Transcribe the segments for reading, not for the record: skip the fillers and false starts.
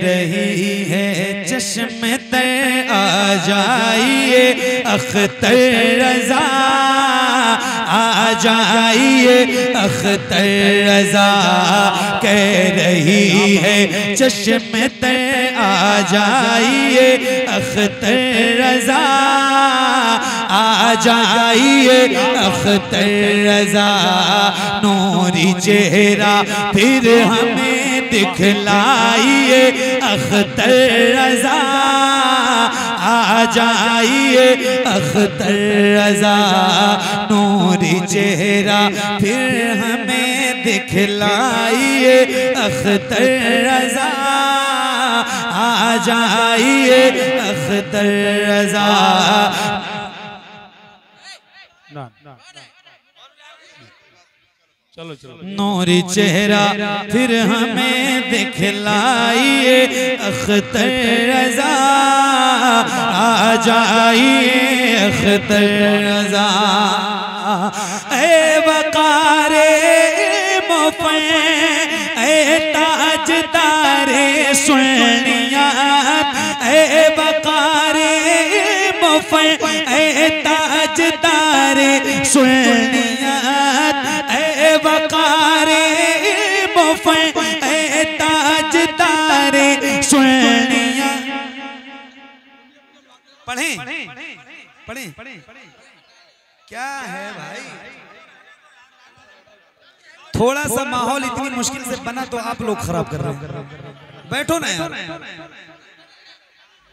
रही है चश्मे तर आ जाइए अख्तर रजा, आ जाइए अख्तर रजा, कह रही है चश्मे तर आ जाइए अख्तर रजा, आ जाइए अख्तर रजा, नूरी चेहरा फिर हमें दिखलाइए अख्तर रजा, आ जाइए अख्तर रजा, नूरी चेहरा फिर हमें दिखलाइए अख्तर रजा, आ जाइए अख्तर रजा। चलो चलो। नूरी चेहरा फिर हमें दिखलाइए अख्तर रजा, आ जाइए अख्तर रजा, ए वकारे मुफ़े ए ताजदारे सुनियात, ए वकारे मुफ़े ए ताजदारे सुनियात, ए वकारे मुफ़े ए ताजदारे सुनियात। पढ़ें पढ़ें पढ़ें, क्या है भाई, थोड़ा सा माहौल इतनी मुश्किल से बना तो आप लोग खराब कर रहे हैं। बैठो ना यार,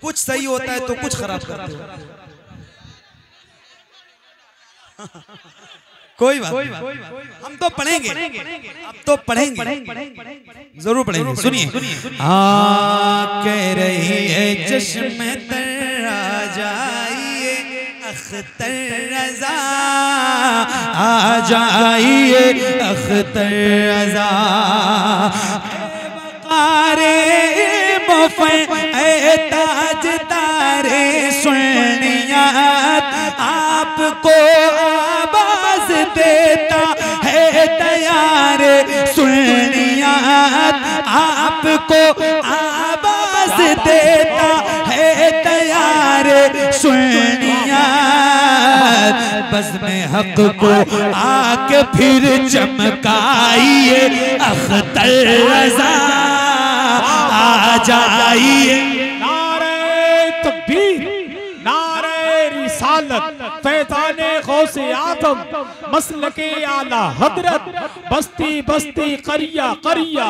कुछ सही होता है तो कुछ खराब करते हो। कोई बात हम तो पढ़ेंगे, अब तो पढ़ेंगे, जरूर पढ़ेंगे। सुनिए, कह रही है चश्मे तर आ जाइए अख्तर रजा, आ जाइए अख्तर रजा, वकारे मुफ़े ए ताजदारे सुनियात, आपको आवाज देता है तैयार सुनियात, आपको आवाज देता है तैयार सुनियात, बज़्म हक़ को आके फिर चमकाइए अख्तर रजा, आ जाइए। नारे तकबीर, नारे रिसालत, फैज़ाने गौसे आज़म, मसलके आला हज़रत, बस्ती बस्ती करिया करिया,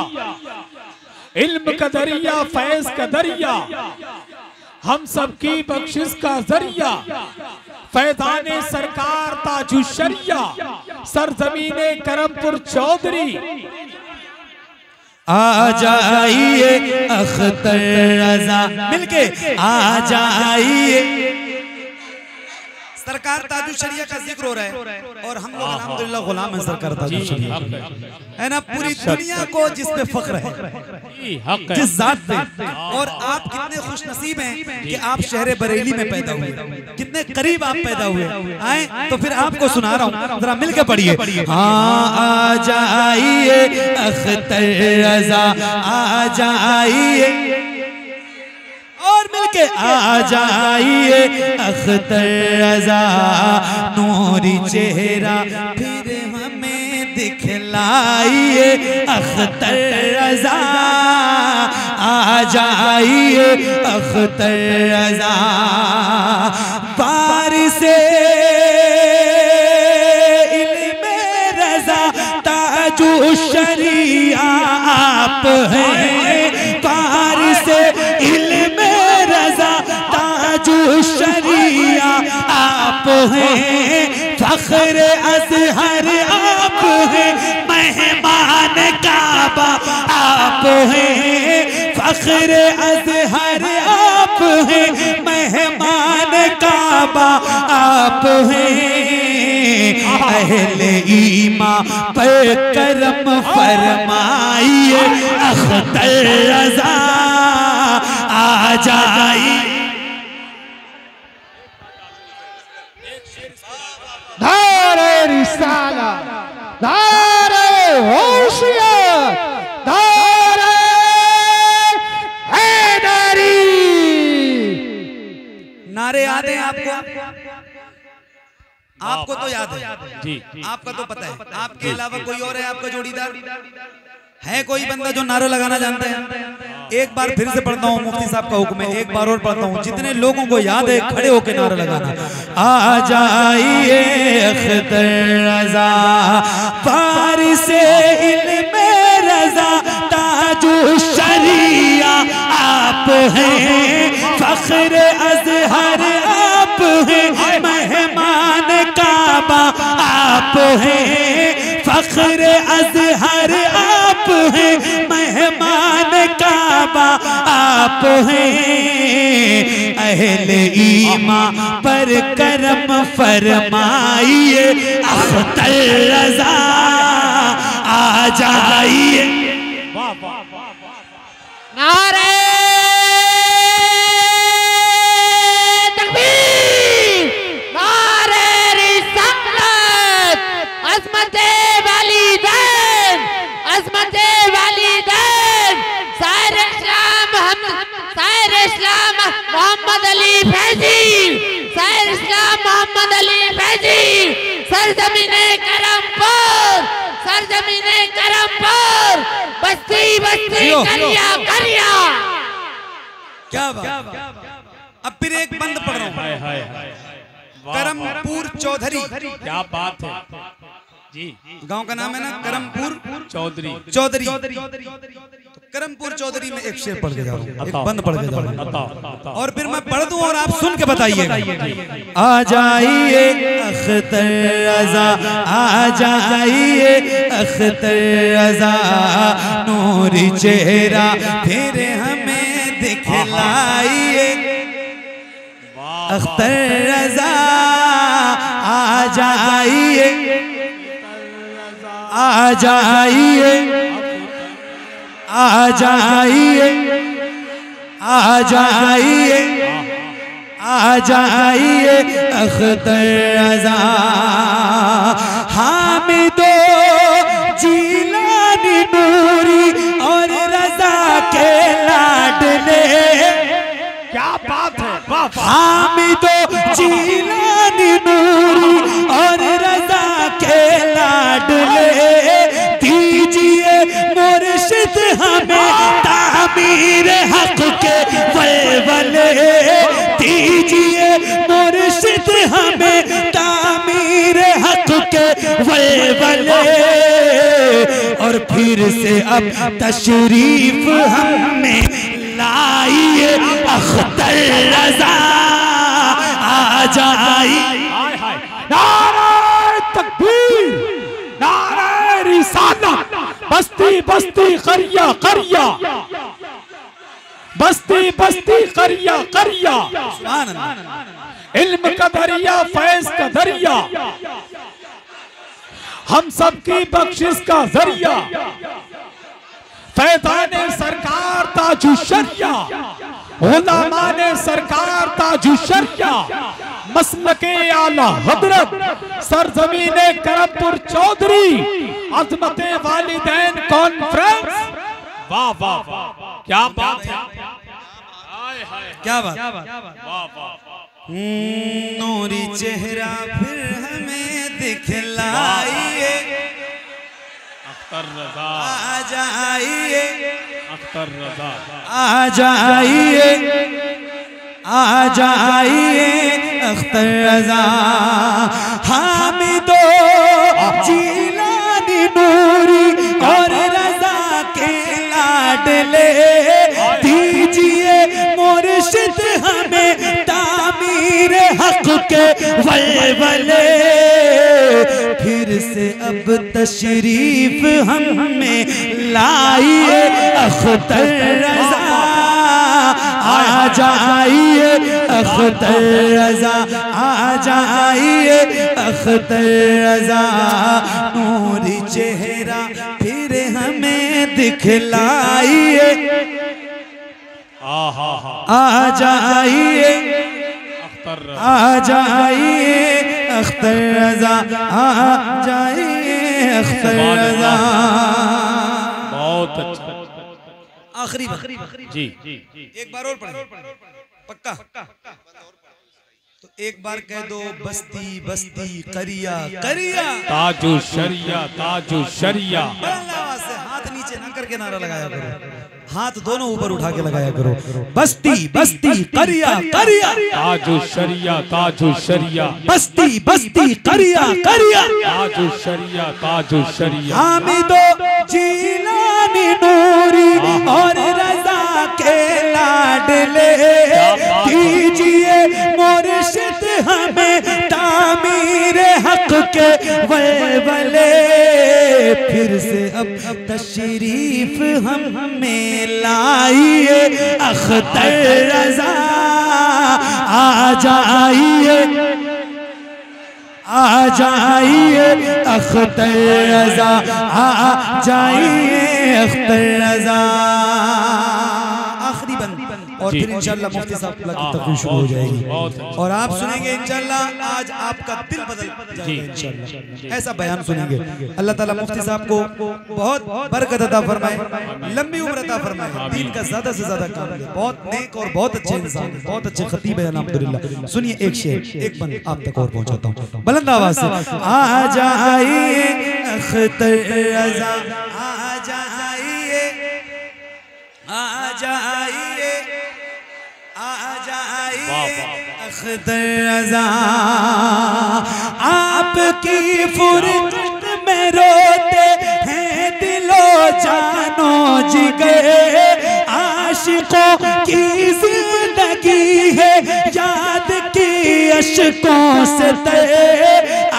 इल्म का दरिया फैज़ का दरिया, हम सबकी बख्शिश का जरिया, फैज़ाने सरकार ताजु शरिया, सरजमीने करमपुर चौधरी, आ जाइए अख्तर रजा, मिलके आ जाइए। सरकार ताजु शरिया का जिक्र हो रहा है और हम लोग अल्हम्दुलिल्लाह गुलाम हैं सरकार ताजु शरिया, है ना। पूरी दुनिया को जिस पे फख्र है, जिस जात पे, और आप कितने खुशनसीब हैं कि आप शहर बरेली में पैदा हुए, कितने करीब आप पैदा हुए। आए तो फिर आपको सुना रहा हूँ, जरा मिलके पढ़िए। हाँ, आ जाइए अख्तर रजा, आ जाइए, और मिलके आ जाइए अख्तर रजा, नूरी चेहरा फिर हमें दिखलाइए अख्तर रजा, आ जाइए अख्तर रजा, बारिशे इल्मे रजा ताजु शरिया आप हैं, बारिशे इल्मे रजा ताजु शरिया आप हैं, फख्र अज़हर आप हैं, मेहमान काबा आप हैं, फख्र अज़हर आप हैं, मेहमान काबा आप हैं, अहले ईमा पर करम फरमाइए अख्तर रजा, आ जाइए। नारे रिसाला, नारे होशियार, नारे आपको तो याद है जी, आपका तो पता है, आपके अलावा कोई और है आपका जोड़ीदार? है कोई बंदा जो नारा लगाना जानता है? एक बार फिर से पढ़ता हूँ, मुफ्ती साहब का हुक्म है, एक बार और पढ़ता हूँ। जितने लोगों को याद है खड़े होकर नारा लगाना। आ जाइए अख्तर रज़ा फारिसे इल्मे रज़ा ताजु शरिया आप हैं, फख्र अज़हर आप हैं, मेहमान काबा आप हैं, फख्र अज़हर आप हैं, मेहमान काबा आप हैं। अहले ईमान पर करम फरमाइए अख्तर रज़ा आ जाइए। नारे तकबीर, नारे रिसालत, अज़मते वालिदैन, अज़मते वालिदैन, शायर इस्लाम मोहम्मद अली फैज़ी, शायर इस्लाम मोहम्मद अली फैज़ी, सरज़मीने करमपुर, सरज़मीने करमपुर, बस्ती बस्ती करिया करिया। क्या बात। अब फिर एक बंद पढ़ रहा हूँ। करमपुर चौधरी, क्या बात है जी। गांव का नाम है ना करमपुर चौधरी। चौधरी। तो करमपुर चौधरी में एक शेर पढ़ के जा रहा हूँ, एक बंद पढ़ के जा रहा हूँ, और फिर मैं पढ़ दूं और आप सुन के बताइएगा। आ जाइए अख्तर रज़ा, आ जाइए अख्तर रज़ा, नूरी चेहरा फिर हमें दिखलाइए अख्तर रज़ा आ जाइए, आ जाइए, आ जाइए, आ जाइए, आ जाइए अख्तर रज़ा। हामिदो जीलानी नूरी और रज़ा के लाडले, क्या बात है, वाह। हामिदो जीलानी नूरी और रज़ा के लाडले, दीजिए मुर्शिद हमें तामीर हक के वलवले, दीजिए मुर्शिद हमें तामीर हक के वलवले, और फिर से अब तशरीफ हमें लाइए अख्तर रज़ा आ जाइए। नारे तकबीर, नारे रिसालत, बस्ती बस्ती करिया करिया, बस्ती बस्ती करिया करिया, सुभान अल्लाह। इल्म का दरिया फैज का दरिया, हम सबकी बख्शिश का जरिया, फैज़ाने सरकार ताजु शरिया, उलमाने सरकार ताजु शरिया, मसलके आला हजरत सरजमीने करमपुर चौधरी, अज़मते वालिदैन कॉन्फ्रेंस। वाह वाह वाह, क्या बात है, क्या बात। नूरी चेहरा फिर हमें दिखलाइए अख्तर रज़ा आ जाइए, अख्तर रज़ा आ जाइए, आ जाइए अख्तर रज़ा। हामिदो जीलानी नूरी और रज़ा के लाडले, दीजिए मुर्शिद हमें तामीर हक के वलवले, फिर से अब तशरीफ हमें लाइए अख्तर रज़ा आ जाइए, अख्तर रज़ा आ जाइए अख्तर रज़ा, नूरी चेहरा फिर हमें दिखलाइए आ जाइए, आ जाइए अख्तर रज़ा आ जाइए अख्तर रज़ा। बहुत अच्छा। आखिरी जी एक बार और पढ़ें, पक्का। तो एक बार कह दो बस्ती बस्ती करिया करिया ताजु शरिया ताजु शरिया। आवाज से हाथ नीचे न करके नारा लगाया करो, हाथ दोनों ऊपर उठा के लगाया करो। बस्ती बस्ती करिया करिया ताजु शरिया ताजु शरिया। बस्ती बस्ती करिया करिया ताजु शरिया ताजु शरिया। हामिदो जीलानी नूरी और रजा के लाडले दीजिए मुर्शिद हमें तामीर हक के वले। फिर से अब तशरीफ हमें लाइए अख्तर रजा आ जाइए आ जाइए अख्तर रजा आ जाइए अख्तर रजा। आखिरी बंद और फिर इंशाल्लाह मुफ्ती साहब की तकरीर शुरू हो जाएगी और आप सुनेंगे इंशाल्लाह। आज आपका दिल बदल जाएगा इंशाल्लाह, ऐसा बयान सुनेंगे। अल्लाह ताला मुफ्ती साहब को बहुत बरकत अता फरमाए, लंबी उम्र अता फरमाए, दीन का ज्यादा से ज्यादा काम करे। बहुत नेक और बहुत अच्छे इंसान, बहुत अच्छे खतीब है अल्हम्दुलिल्लाह। सुनिए एक शेर, एक बंद आप तक और पहुंचाता हूँ बुलंद आवाज से। आ जाइए अख्तर रजा आ जाइए आ जाइए आ जाइए अख्तर रजा। आपकी फुरकत में रोते हैं दिलो जानो जिगर, आशिकों की जिंदगी है याद की अशकों से तरे।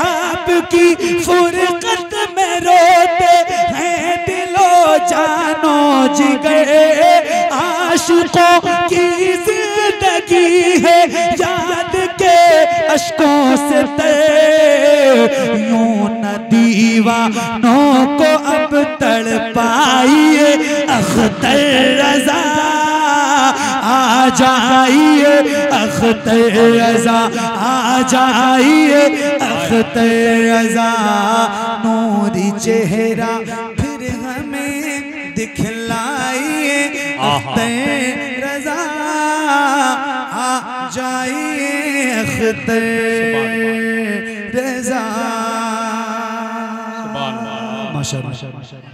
आपकी फुरकत में रोते हैं दिलो जानो जिगर, आशिकों की जिंदगी है याद के अशकों से तरे। यूं न दीवानों को अब तड़पाइए अख्तर रजा आ जाइए अख्तर रजा आ जाइए अख्तर रजा। नूरी चेहरा फिर हमें दिखलाइए अख्तर रजा आ जाइए अख्तर रजा। माशाअल्लाह।